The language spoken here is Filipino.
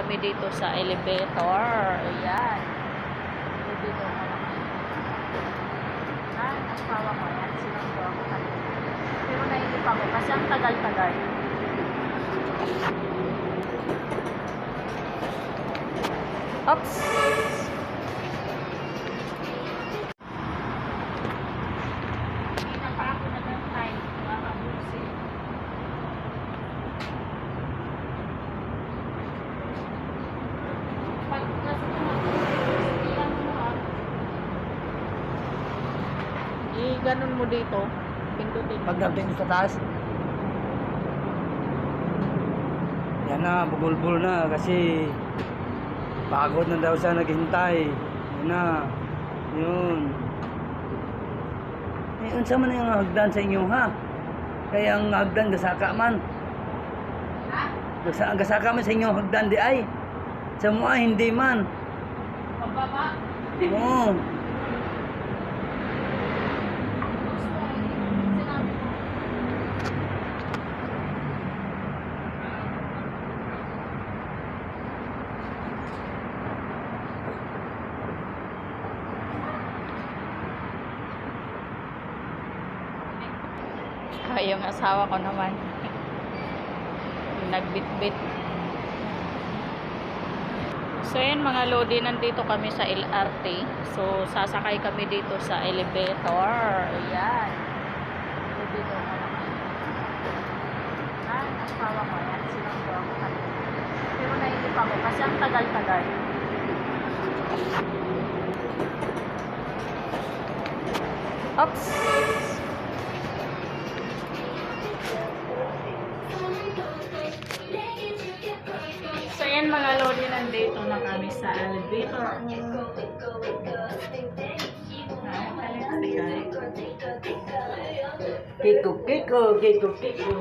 kami dito sa elevator. Ayan. Elevator na naman. Ang asawa ko. Ayan. Sinanggo ako kanina. Pero nainip ako kasi ang tagal-tagal. Oops! Hindi pa ako nag-time. Makabusin. Pag nasa i-ganon mo dito. Pindutin. Pagdating sa taas, yan na, bugol-bul na kasi pagod na daw siya naghintay. Yan na, yun. Eh, unsa man yung hagdan sa inyo, ha? Kaya ang hagdan gasaka man. Ha? Gasaka man sa inyo hagdan di ay. Sa mga hindi man. Pababa. Oo. Yung asawa ko naman nagbitbit. So yan mga lodi, nandito kami sa LRT. So sasakay kami dito sa elevator. Ayan. Elevator na naman. Ang asawa ko. Ayan. Sinanggo ako kanina. Pero nainip ako kasi ang tagal-tagal. Oops! So yan mga lodi, nandito na kami sa elevator. Kiko, kiko, kiko, kiko.